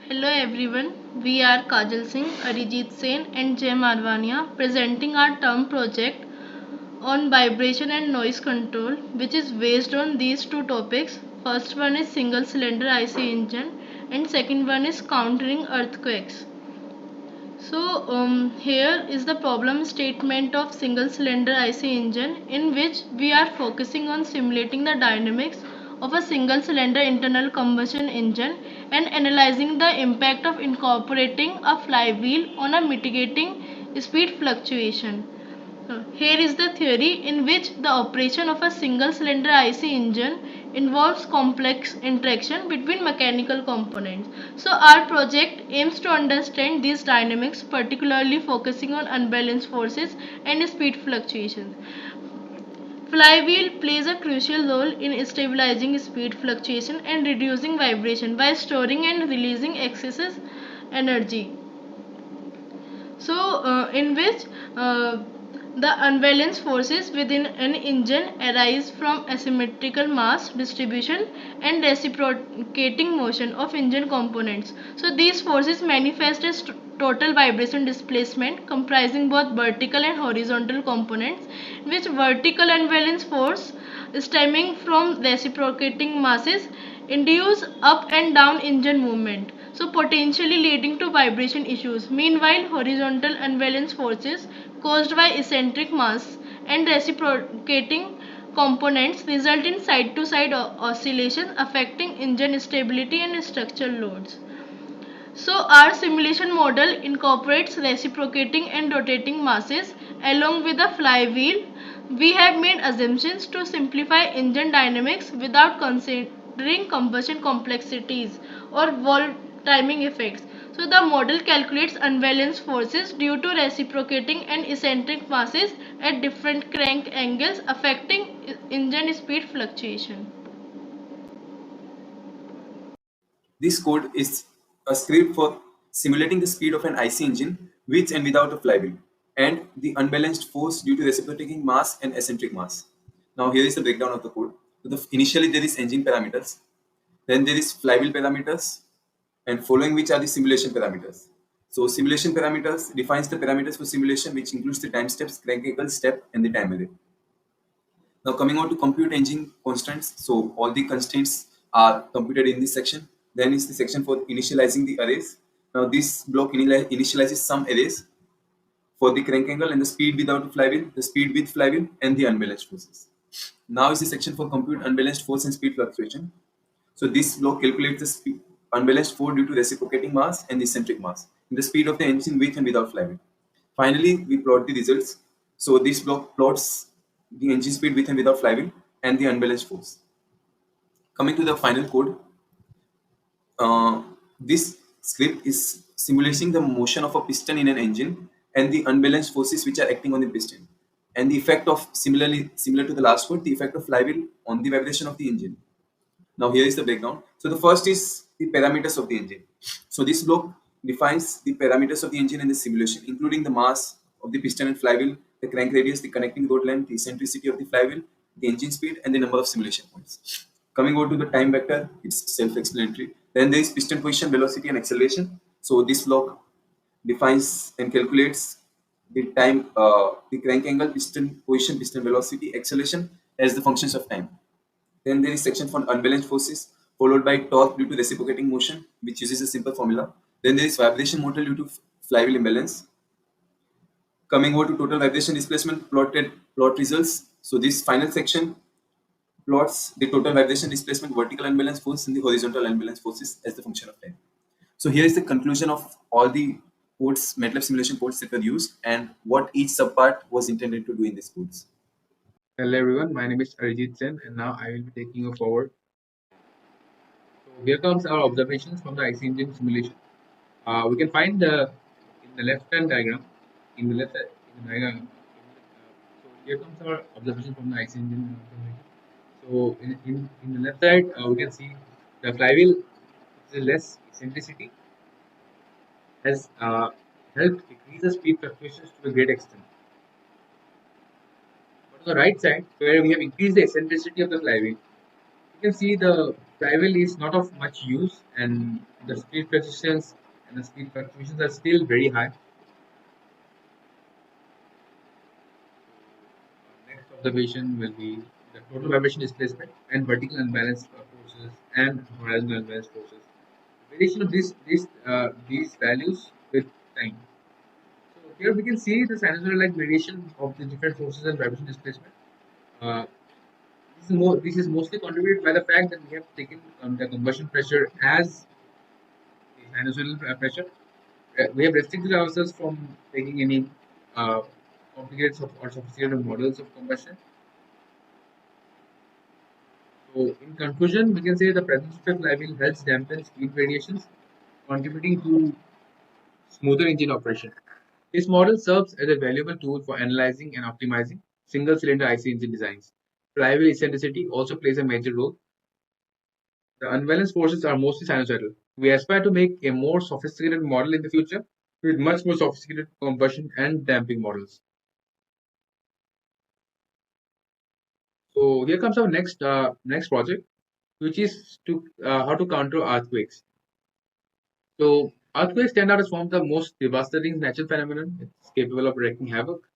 Hello everyone, we are Kajal Singh, Arijit Sen and Marvaniya presenting our term project on vibration and noise control, which is based on these two topics. First one is single cylinder IC engine and second one is countering earthquakes. Here is the problem statement of single cylinder IC engine, in which we are focusing on simulating the dynamics of a single cylinder internal combustion engine and analyzing the impact of incorporating a flywheel on a mitigating speed fluctuation. Here is the theory in which the operation of a single cylinder IC engine involves complex interaction between mechanical components. So our project aims to understand these dynamics, particularly focusing on unbalanced forces and speed fluctuations. Flywheel plays a crucial role in stabilizing speed fluctuation and reducing vibration by storing and releasing excess energy. In which the unbalanced forces within an engine arise from asymmetrical mass distribution and reciprocating motion of engine components. So these forces manifest as total vibration displacement comprising both vertical and horizontal components, which vertical unbalanced force stemming from reciprocating masses induce up and down engine movement, so potentially leading to vibration issues. Meanwhile, horizontal unbalanced forces caused by eccentric mass and reciprocating components result in side to side oscillations affecting engine stability and structural loads. So our simulation model incorporates reciprocating and rotating masses along with a flywheel. We have made assumptions to simplify engine dynamics without considering combustion complexities or valve timing effects. So the model calculates unbalanced forces due to reciprocating and eccentric masses at different crank angles affecting engine speed fluctuation. This code is a script for simulating the speed of an IC engine with and without a flywheel and the unbalanced force due to reciprocating mass and eccentric mass. Now here is the breakdown of the code. Initially there is engine parameters, then there is flywheel parameters, and following which are the simulation parameters. So simulation parameters defines the parameters for simulation, which includes the time steps, crank angle, step, and the time array. Now coming on to compute engine constants. So all the constraints are computed in this section. Then is the section for initializing the arrays. Now this block initializes some arrays for the crank angle and the speed without flywheel, the speed with flywheel, and the unbalanced forces. Now is the section for compute unbalanced force and speed fluctuation. So this block calculates the speed, unbalanced force due to reciprocating mass and the eccentric mass in the speed of the engine with and without flywheel. Finally, we plot the results. So this block plots the engine speed with and without flywheel and the unbalanced force. Coming to the final code, this script is simulating the motion of a piston in an engine and the unbalanced forces which are acting on the piston, and the effect of similar to the last code, the effect of flywheel on the vibration of the engine. Now here is the breakdown. So the first is the parameters of the engine. So this block defines the parameters of the engine in the simulation, including the mass of the piston and flywheel, the crank radius, the connecting rod length, the eccentricity of the flywheel, the engine speed, and the number of simulation points. Coming over to the time vector, it's self-explanatory. Then there is piston position, velocity, and acceleration. So this block defines and calculates the time, the crank angle, piston position, piston velocity, acceleration as the functions of time. Then there is section for unbalanced forces, followed by torque due to reciprocating motion, which uses a simple formula. Then there is vibration model due to flywheel imbalance. Coming over to total vibration displacement, plot results. So this final section plots the total vibration displacement, vertical unbalanced force, and the horizontal unbalanced forces as the function of time. So here is the conclusion of all the codes, MATLAB simulation codes that were used, and what each subpart was intended to do in these codes. Hello everyone, my name is Arijit Sen and now I will be taking you forward. So here comes our observations from the IC engine simulation. We can find in the left hand diagram, in the left side, in the diagram. So here comes our observation from the IC engine simulation. So in the left side, we can see the flywheel with less eccentricity has helped decrease the speed fluctuations to a great extent. But on the right side, where we have increased the eccentricity of the flywheel, you can see the flywheel is not of much use, and the speed resistance and the speed fluctuations are still very high. Next observation will be the total vibration displacement and vertical unbalanced forces and horizontal unbalanced forces. Variation of these values with time. So here we can see the sinusoidal-like variation of the different forces and vibration displacement. Uh, this is mostly contributed by the fact that we have taken the combustion pressure as the sinusoidal pressure. We have restricted ourselves from taking any uh, complicated or sophisticated models of combustion. So, in conclusion, we can say the presence of a flywheel helps dampen speed variations, contributing to smoother engine operation. This model serves as a valuable tool for analyzing and optimizing single cylinder IC engine designs. Flywheel eccentricity also plays a major role. The unbalanced forces are mostly sinusoidal. We aspire to make a more sophisticated model in the future with much more sophisticated combustion and damping models. So here comes our next project, which is to how to counter earthquakes. So earthquakes stand out as one of the most devastating natural phenomenon. It's capable of wreaking havoc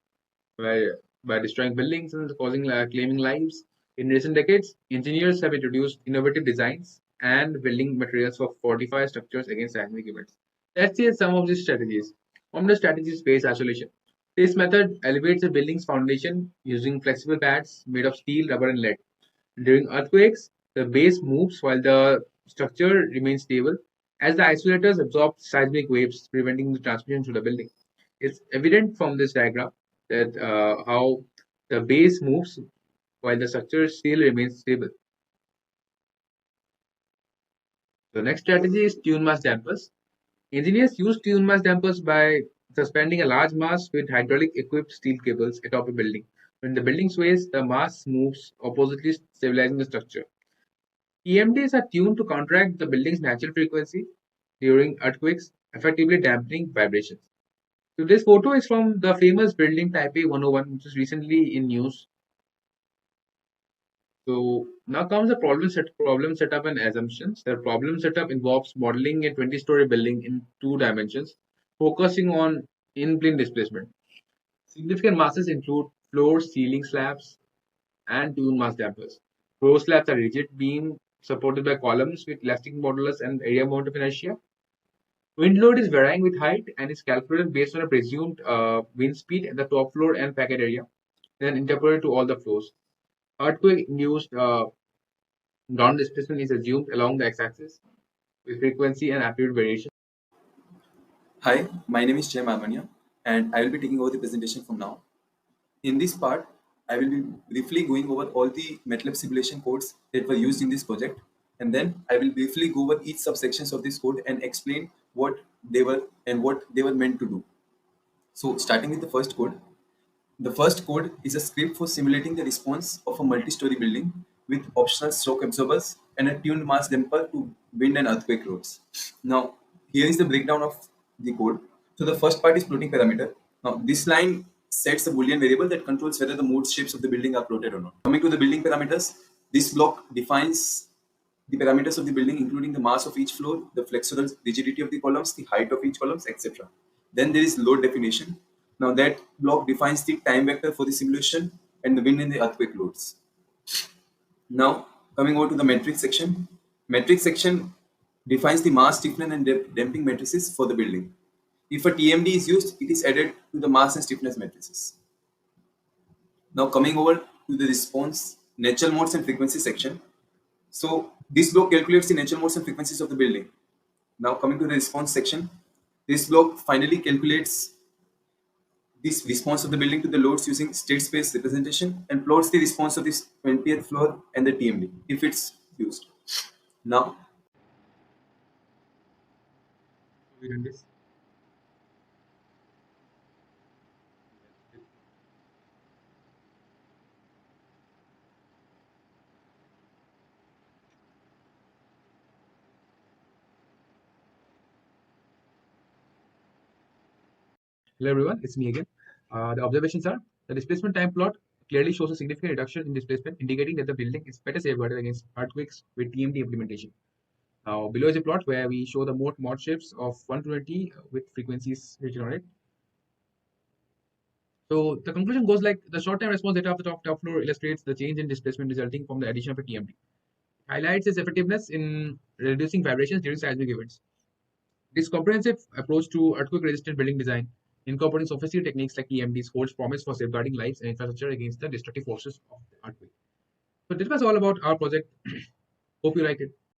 by destroying buildings and causing claiming lives. In recent decades, engineers have introduced innovative designs and building materials for fortify structures against seismic events. Let's see some of these strategies. One of the strategies is phase isolation. This method elevates a building's foundation using flexible pads made of steel, rubber, and lead. During earthquakes, the base moves while the structure remains stable as the isolators absorb seismic waves, preventing the transmission to the building. It's evident from this diagram that how the base moves while the structure still remains stable. The next strategy is tune mass dampers. Engineers use tune mass dampers by suspending a large mass with hydraulic equipped steel cables atop a building. When the building sways, the mass moves oppositely, stabilizing the structure. EMDs are tuned to counteract the building's natural frequency during earthquakes, effectively dampening vibrations. So this photo is from the famous building Taipei 101, which is recently in news. So now comes the problem setup and assumptions. The problem setup involves modeling a 20-story building in two dimensions, focusing on in-plane displacement. Significant masses include floor, ceiling slabs, and tune mass dampers. Floor slabs are rigid beam supported by columns with elastic modulus and area amount of inertia. Wind load is varying with height and is calculated based on a presumed wind speed at the top floor and packet area, then interpolated to all the floors. Earthquake-induced ground displacement is assumed along the x-axis with frequency and amplitude variation. Hi, my name is Marvaniya, and I will be taking over the presentation from now. In this part, I will be briefly going over all the MATLAB simulation codes that were used in this project, and then I will briefly go over each subsections of this code and explain what they were and what they were meant to do. So, starting with the first code. The first code is a script for simulating the response of a multi-story building with optional shock absorbers and a tuned mass damper to wind and earthquake loads. Now, here is the breakdown of the code. So the first part is floating parameter. Now, this line sets a Boolean variable that controls whether the mode shapes of the building are floated or not. Coming to the building parameters, this block defines the parameters of the building, including the mass of each floor, the flexural rigidity of the columns, the height of each columns, etc. Then there is load definition. Now that block defines the time vector for the simulation and the wind and the earthquake loads. Now coming over to the metric section. Metric section defines the mass, stiffness and damping matrices for the building. If a TMD is used, it is added to the mass and stiffness matrices. Now coming over to the response, natural modes and frequency section. So this block calculates the natural modes and frequencies of the building. Now coming to the response section, this block finally calculates this response of the building to the loads using state space representation and plots the response of this 20th floor and the TMD if it's used. Now, We run this. Hello everyone, it's me again. The observations are the displacement time plot clearly shows a significant reduction in displacement, indicating that the building is better safeguarded against earthquakes with TMD implementation. Now, below is a plot where we show the mod shapes of 120 with frequencies written on it. So the conclusion goes like the short-time response data of the top floor illustrates the change in displacement resulting from the addition of a TMD. Highlights its effectiveness in reducing vibrations during seismic events. This comprehensive approach to earthquake-resistant building design, incorporating sophisticated techniques like EMDs, holds promise for safeguarding lives and infrastructure against the destructive forces of the earthquake. So this was all about our project. Hope you liked it.